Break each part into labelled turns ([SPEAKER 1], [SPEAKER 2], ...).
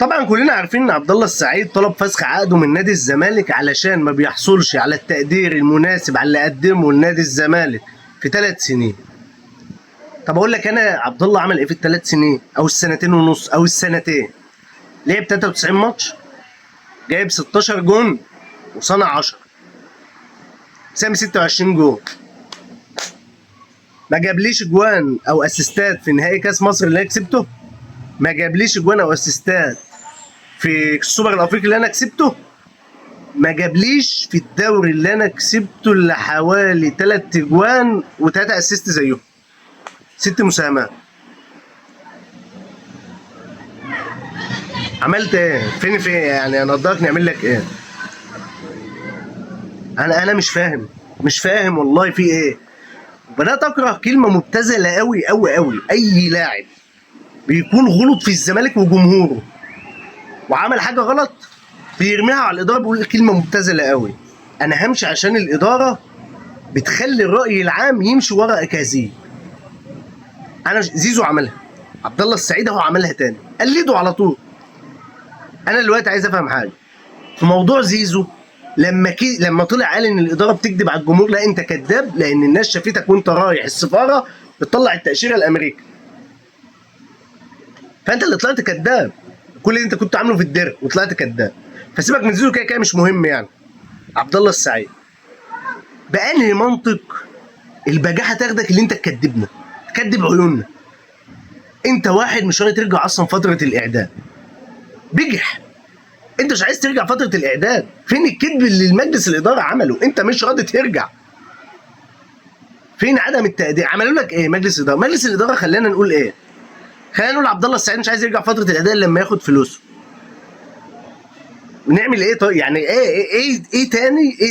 [SPEAKER 1] طبعا كلنا عارفين ان عبد الله السعيد طلب فسخ عقده من نادي الزمالك علشان ما بيحصلش على التقدير المناسب على اللي قدمه لنادي الزمالك في 3 سنين. طب اقول لك انا عبد الله عمل ايه في ال3 سنين او السنتين ونص او السنتين؟ لعب 93 ماتش، جايب 16 جون وصنع 10، سامي 26 جون. ما جابليش جوان او اسيستات في نهائي كاس مصر اللي انا كسبته، ما جابليش جوان او اسيستات في السوبر الافريقي اللي انا كسبته، ما جابليش في الدوري اللي انا كسبته الا حوالي 3 جوان و3 اسيست زيهم، 6 مساهمات. عملت ايه؟ فين في ايه يعني؟ انا قدرك نعمل لك ايه؟ انا مش فاهم والله في ايه. بدات اكره كلمه مبتذله قوي قوي قوي. اي لاعب بيكون غلط في الزمالك وجمهوره وعمل حاجه غلط بيرميها على الاداره، بيقول كلمه مبتذله قوي. انا همشي عشان الاداره بتخلي الراي العام يمشي ورا اكاذيب. انا زيزو عملها، عبد الله السعيد اهو عملها تاني، قلده على طول. انا دلوقتي عايز افهم حاجه في موضوع زيزو. لما طلع قال ان الاداره بتكذب على الجمهور، لا انت كذاب، لان الناس شافتك وانت رايح السفاره بتطلع التاشيره لامريكا، فانت اللي طلعت كذاب. كل اللي انت كنت عامله في الدرع وطلعت كذاب. فسيبك من زيزو، كده كده مش مهم يعني. عبد الله السعيد بأنهي منطق البجاحه تاخدك اللي انت تكذبنا، تكذب عيوننا؟ انت واحد مش راضي ترجع اصلا فتره الاعداد، بجح. انت مش عايز ترجع فتره الاعداد. فين الكذب اللي المجلس الاداره عمله؟ انت مش راضي ترجع. فين عدم التقدير؟ عملوا لك ايه مجلس الاداره؟ مجلس الاداره خلانا نقول ايه؟ خلينا نقول عبد الله السعيد مش عايز يرجع فتره الاعداد لما ياخد فلوسه. ونعمل ايه طيب؟ يعني ايه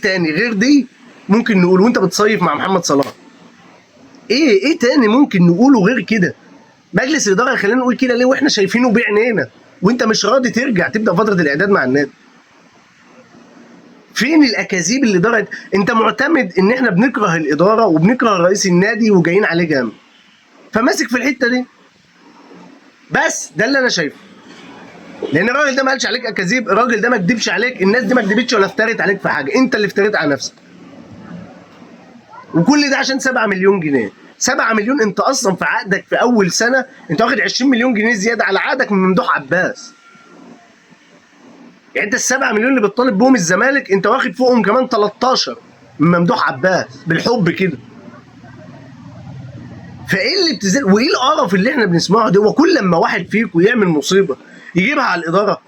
[SPEAKER 1] تاني غير دي ممكن نقول وانت بتصيف مع محمد صلاح؟ ايه تاني ممكن نقوله غير كده؟ مجلس الاداره خلينا نقول كده ليه واحنا شايفينه بعينينا وانت مش راضي ترجع تبدا فتره الاعداد مع النادي؟ فين الاكاذيب اللي دارت؟ انت معتمد ان احنا بنكره الاداره وبنكره رئيس النادي وجايين عليه جامد، فماسك في الحته دي بس. ده اللي انا شايفه، لان الراجل ده ما قالش عليك اكاذيب، الراجل ده ما كدبش عليك، الناس دي ما كدبتش ولا افترت عليك في حاجه، انت اللي افتريت على نفسك. وكل ده عشان 7 مليون جنيه. 7 مليون انت اصلا في عقدك في اول سنه انت واخد 20 مليون جنيه زياده على عقدك من ممدوح عباس. يعني انت ال7 مليون اللي بتطالب بهم الزمالك انت واخد فوقهم كمان 13 من ممدوح عباس بالحب كده. فايه اللي بتزل وايه القرف اللي احنا بنسمعه ده؟ وكل لما واحد فيكم يعمل مصيبه يجيبها على الاداره.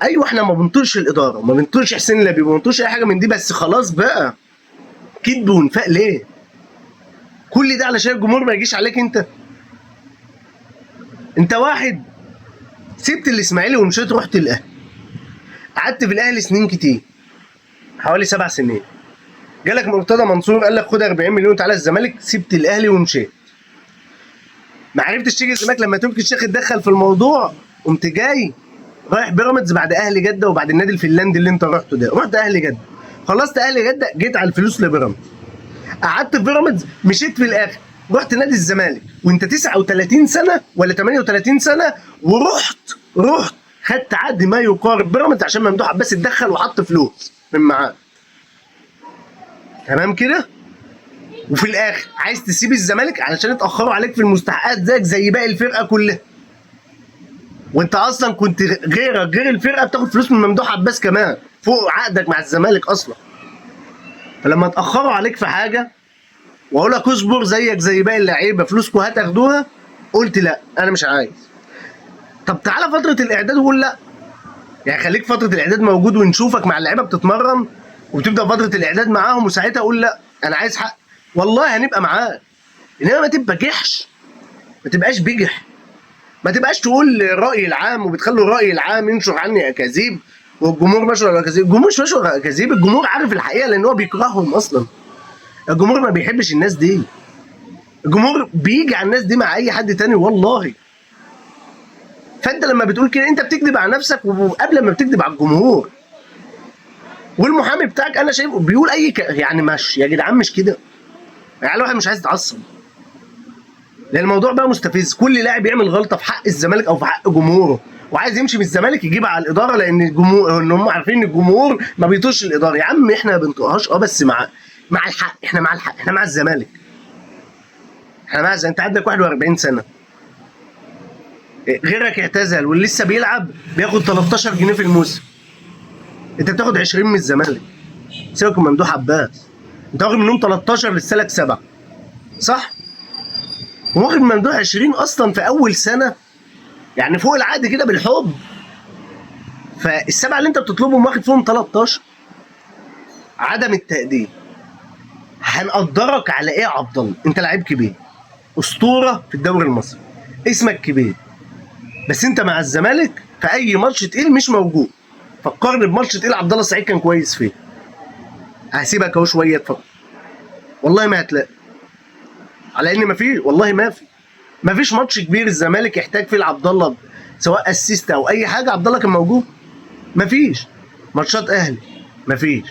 [SPEAKER 1] ايوه احنا ما بنطيرش الاداره وما بنطيرش حسين لبيب وما بنطيرش اي حاجه من دي، بس خلاص بقى كذب ونفاق ليه؟ كل ده علشان الجمهور ما يجيش عليك انت. انت واحد سبت الاسماعيلي ومشيت رحت الاهلي، قعدت في الاهلي سنين كتير، حوالي 7 سنين. جالك مرتضى منصور قال لك خد 40 مليون تعالى الزمالك، سبت الاهلي ومشيت. ما عرفتش تيجي الزمالك لما تركي الشيخ اتدخل في الموضوع، قمت جاي رايح بيراميدز بعد اهلي جده وبعد النادي الفنلندي اللي انت رحته ده، رحت اهلي جده، خلصت اهلي جده، جيت على الفلوس لبيراميدز، قعدت في بيراميدز، مشيت في الاخر رحت نادي الزمالك وانت 39 سنه ولا 38 سنه، ورحت خدت عقد ما يقارب بيراميدز عشان ممدوح عباس اتدخل وحط فلوس من معاه. تمام كده؟ وفي الاخر عايز تسيب الزمالك علشان اتاخروا عليك في المستحقات زيك زي باقي الفرقه كلها. وانت اصلا كنت غير الفرقه بتاخد فلوس من ممدوح عباس كمان فوق عقدك مع الزمالك اصلا. فلما اتاخروا عليك في حاجه واقول لك اصبر زيك زي باقي اللعيبه فلوسكم هتاخدوها، قلت لا انا مش عايز. طب تعالى فتره الاعداد وقول لا، يعني خليك فتره الاعداد موجود ونشوفك مع اللعيبه بتتمرن وبتبدا فتره الاعداد معاهم، وساعتها اقول لا انا عايز حق، والله هنبقى معاك. انما ما تبقاش ما تبقاش بجح، ما تبقاش تقول الراي العام وبتخلوا الراي العام ينشر عني اكاذيب والجمهور ماشي ورا اكاذيب. الجمهور مش ماشي ورا اكاذيب، الجمهور عارف الحقيقه لان هو بيكرههم اصلا. الجمهور ما بيحبش الناس دي، الجمهور بيجي على الناس دي مع اي حد تاني والله. فانت لما بتقول كده انت بتكذب على نفسك وقبل ما بتكذب على الجمهور. والمحامي بتاعك انا شايفه بيقول يعني ماشي يا جدعان مش كده، يعني الواحد مش عايز يتعصب. لان الموضوع بقى مستفز، كل لاعب يعمل غلطه في حق الزمالك او في حق جمهوره وعايز يمشي من الزمالك يجيبها على الاداره، لان الجمهور ان هم عارفين ان الجمهور ما بيطيقش الاداره. يا عم احنا ما بنطيقهاش بس مع الحق، احنا مع الحق، احنا مع الزمالك، احنا مع الزمالك. انت عندك 41 سنه، غيرك اعتزل واللي لسه بيلعب بياخد 13 جنيه في الموسم، انت بتاخد 20 من الزمالك. سيبك من ممدوح عباس، انت واخد منهم 13 لسه لك 7 صح؟ واخد من ممدوح 20 اصلا في اول سنه، يعني فوق العقد كده بالحب. فالسبعه اللي انت بتطلبهم واخد فيهم 13. عدم التقدير. هنقدرك على ايه يا عبد الله؟ انت لعيب كبير، اسطوره في الدوري المصري، اسمك كبير، بس انت مع الزمالك في اي ماتش تقيل مش موجود. فكرني بماتش تقيل عبد الله السعيد كان كويس فيه. هسيبك اهو شويه تفكر، والله ما هتلاقي، على ان والله ما فيش ماتش كبير الزمالك يحتاج فيه لعبد الله سواء اسيست او اي حاجه عبد الله كان موجود. ما فيش ماتشات اهلي، ما فيش.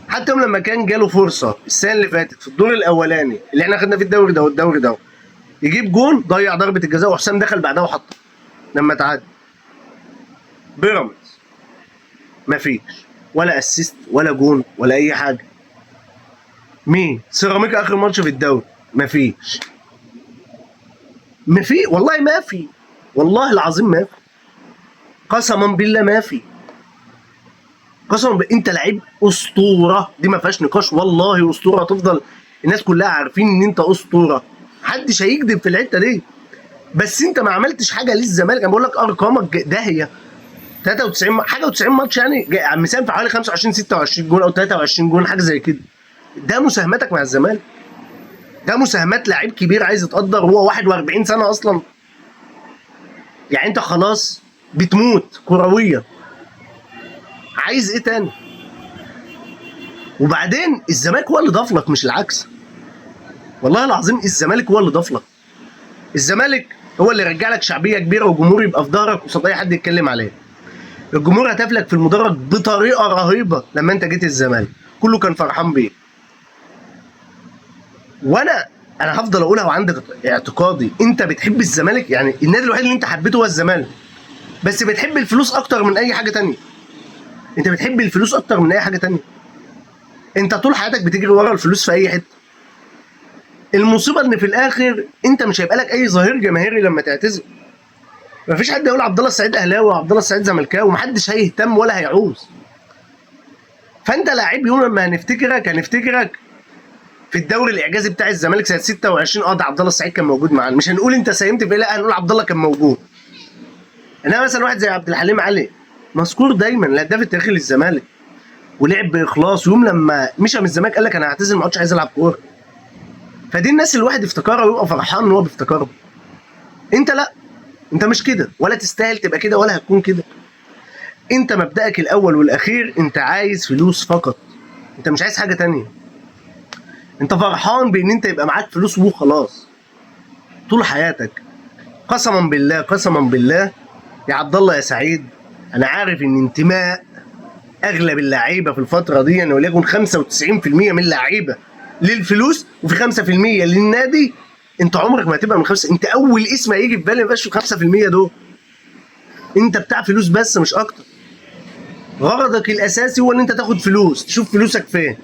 [SPEAKER 1] حتى يوم لما كان جاله فرصه السنه اللي فاتت في الدور الاولاني اللي احنا خدنا فيه الدوري ده والدوري ده، يجيب جون، ضيع ضربه الجزاء وحسام دخل بعدها وحطها لما تعادل. بيراميدز ما فيش ولا اسيست ولا جون ولا اي حاجه. مين؟ سيراميكا اخر ماتش في الدوري ما فيش. والله ما في، والله العظيم ما في، قسما بالله ما في، قسما بالله. انت لعيب اسطوره، دي ما فيهاش نقاش، والله اسطوره. تفضل الناس كلها عارفين ان انت اسطوره، محدش هيكذب في الحته دي. بس انت ما عملتش حاجه للزمالك. انا بقول لك ارقامك داهيه، 93 حاجه و90 ماتش، يعني مساهم في حوالي 25 26 جول او 23 جول حاجه زي كده. ده مساهمتك مع الزمالك، ده مساهمات لعيب كبير عايز يتقدر. هو 41 سنه اصلا، يعني انت خلاص بتموت كرويا، عايز ايه تاني؟ وبعدين الزمالك هو اللي ضاف لك مش العكس، والله العظيم الزمالك هو اللي ضاف لك. الزمالك هو اللي رجع لك شعبيه كبيره وجمهور يبقى في ظهرك قصاد اي حد يتكلم عليه. الجمهور هتف لك في المدرج بطريقه رهيبه لما انت جيت الزمالك، كله كان فرحان بيه. وانا هفضل اقولها وعندك اعتقادي، انت بتحب الزمالك، يعني النادي الوحيد اللي انت حبيته هو الزمالك، بس بتحب الفلوس اكتر من اي حاجه تانية. انت بتحب الفلوس اكتر من اي حاجه تانية. انت طول حياتك بتجري ورا الفلوس في اي حته. المصيبه ان في الاخر انت مش هيبقى لك اي ظهير جماهيري لما تعتزل. مفيش حد يقول عبد الله السعيد اهلاوي وعبد الله السعيد زملكاوي، ومحدش هيهتم ولا هيعوز. فانت لاعب يوم لما هنفتكرك في الدوري الاعجازي بتاع الزمالك سنه 26. ده عبد الله السعيد كان موجود معانا، مش هنقول انت ساهمت في ايه، لا هنقول عبد الله كان موجود. انما مثلا واحد زي عبد الحليم علي مذكور دايما الهداف التاريخي للزمالك، ولعب باخلاص. ويوم لما مشى من الزمالك قال لك انا هعتزل، ما عدتش عايز العب كوره. فدي الناس اللي الواحد يفتكرها ويبقى فرحان ان هو بيفتكرها. انت لا، انت مش كده، ولا تستاهل تبقى كده، ولا هتكون كده. انت مبدأك الاول والاخير انت عايز فلوس فقط، انت مش عايز حاجه تانية. انت فرحان بان انت يبقى معاك فلوس وخلاص طول حياتك. قسما بالله قسما بالله يا عبد الله يا سعيد، انا عارف ان انتماء اغلب اللعيبه في الفتره دي، يعني وليكن 95% من اللعيبه للفلوس وفي 5% للنادي. انت عمرك ما هتبقى من انت اول اسم هيجي في بالي ما يبقاش في 5% دول. انت بتاع فلوس بس مش اكتر. غرضك الاساسي هو ان انت تاخد فلوس، تشوف فلوسك فين.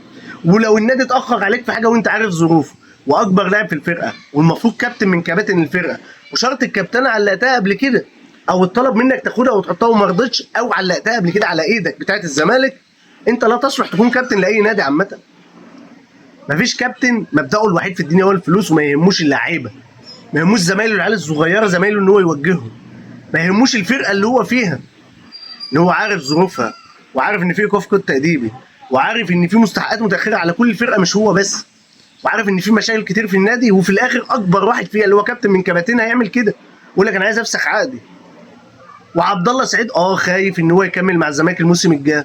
[SPEAKER 1] ولو النادي اتاخر عليك في حاجه وانت عارف ظروفه، واكبر لاعب في الفرقه والمفروض كابتن من كباتن الفرقه، وشرط الكابتنه علقتها قبل كده، او اتطلب منك تاخدها وتحطها وما رضيتش، او علقتها قبل كده على ايدك بتاعت الزمالك، انت لا تصلح تكون كابتن لاي نادي عامه. مفيش كابتن مبدأه الوحيد في الدنيا هو الفلوس، وما يهموش اللعيبه، ما يهموش زمايله العيال الصغيره زمايله ان هو يوجههم، ما يهموش الفرقه اللي هو فيها، ان هو عارف ظروفها، وعارف ان في ايقاف كود تأديبي، وعارف ان في مستحقات متاخره على كل الفرقه مش هو بس، وعارف ان في مشاكل كتير في النادي، وفي الاخر اكبر واحد فيها اللي هو كابتن من كباتنها هيعمل كده، يقول لك انا عايز افسخ عقدي. وعبد الله سعيد خايف ان هو يكمل مع الزمالك الموسم الجاي،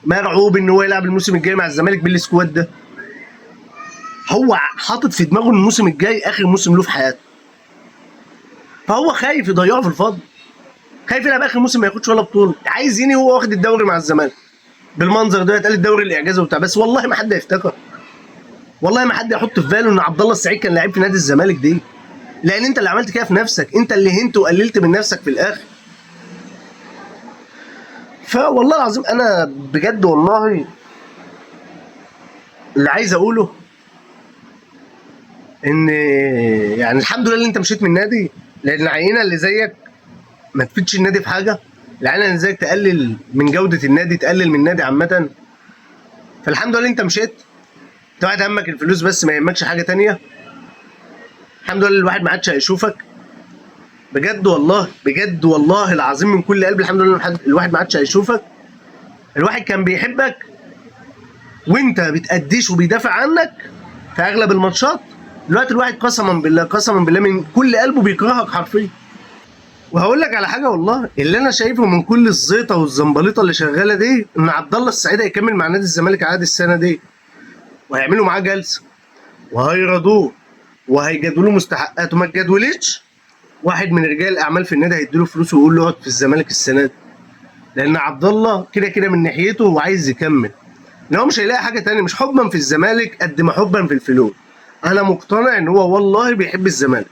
[SPEAKER 1] مرعوب ان هو يلعب الموسم الجاي مع الزمالك بالسكواد ده. هو حاطط في دماغه ان الموسم الجاي اخر موسم له في حياته، فهو خايف يضيعه في الفاضي، خايف يلعب اخر موسم ما ياخدش ولا بطوله، عايز ينهي وهو واخد الدوري مع الزمالك بالمنظر ده. يتقال الدوري الاعجازي وبتاع، بس والله ما حد هيفتكر، والله ما حد يحط في باله ان عبد الله السعيد كان لعيب في نادي الزمالك دي. لان انت اللي عملت كده في نفسك، انت اللي هنت وقللت من نفسك في الاخر. فوالله العظيم انا بجد والله اللي عايز اقوله ان يعني الحمد لله اللي انت مشيت من النادي، لان العينه اللي زيك ما تفيدش النادي في حاجه. العينه اللي زيك تقلل من جوده النادي، تقلل من النادي عامه. فالحمد لله انت مشيت، انت واحد همك الفلوس بس ما يهمكش حاجه تانية. الحمد لله الواحد ما عادش هيشوفك. بجد والله بجد والله العظيم من كل قلبي الحمد لله الواحد ما عادش هيشوفك. الواحد كان بيحبك وانت بتأديش وبيدافع عنك في اغلب الماتشات. دلوقتي الواحد قسما بالله قسما بالله من كل قلبه بيكرهك حرفيا. وهقول لك على حاجه والله، اللي انا شايفه من كل الزيطه والزنبليطه اللي شغاله دي ان عبد الله السعيد هيكمل مع نادي الزمالك عادي السنه دي، وهيعملوا معاه جلسه وهيرضوه وهيجدولوا مستحقاته. ما تجدولتش واحد من رجال الاعمال في النادي هيديله فلوس ويقول له اقعد في الزمالك السنه دي، لان عبد الله كده كده من ناحيته هو عايز يكمل. ان هو مش هيلاقي حاجه تانية، مش حبا في الزمالك قد ما حبا في الفلوس. انا مقتنع ان هو والله بيحب الزمالك،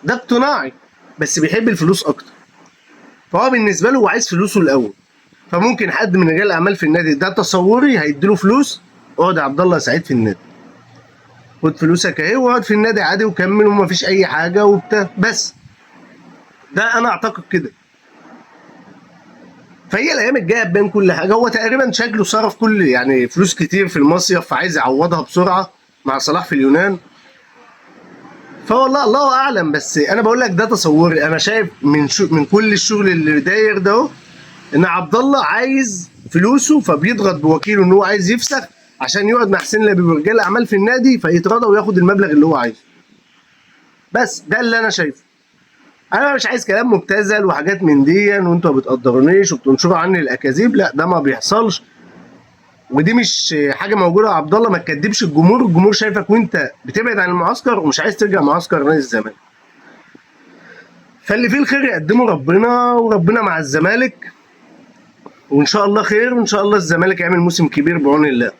[SPEAKER 1] ده اقتناعي، بس بيحب الفلوس اكتر. فهو بالنسبه له هو عايز فلوسه الاول. فممكن حد من رجال الاعمال في النادي ده تصوري هيديله فلوس، اقعد يا عبد الله سعيد في النادي، خد فلوسك اهي واقعد في النادي عادي وكمل ومفيش اي حاجه وبتاع. بس ده انا اعتقد كده. فهي الايام الجايه تبان كل حاجه. هو تقريبا شكله صرف كل يعني فلوس كتير في المصيف، فعايز يعوضها بسرعه مع صلاح في اليونان. فوالله الله اعلم، بس انا بقول لك ده تصوري. انا شايف من كل الشغل اللي داير ده اهو ان عبد الله عايز فلوسه، فبيضغط بوكيله ان هو عايز يفسخ عشان يقعد مع حسين لبيب ورجال اعمال في النادي فيتراضى وياخد المبلغ اللي هو عايزه. بس ده اللي انا شايفه. انا مش عايز كلام مبتذل وحاجات من دي وانتوا ما بتقدرونيش وبتنشروا عني الاكاذيب، لا ده ما بيحصلش. ودي مش حاجه موجوده يا عبد الله. ما تكدبش الجمهور، الجمهور شايفك وانت بتبعد عن المعسكر ومش عايز ترجع معسكر نادي الزمالك. فاللي فيه الخير يقدمه ربنا، وربنا مع الزمالك، وان شاء الله خير، وان شاء الله الزمالك يعمل موسم كبير بعون الله.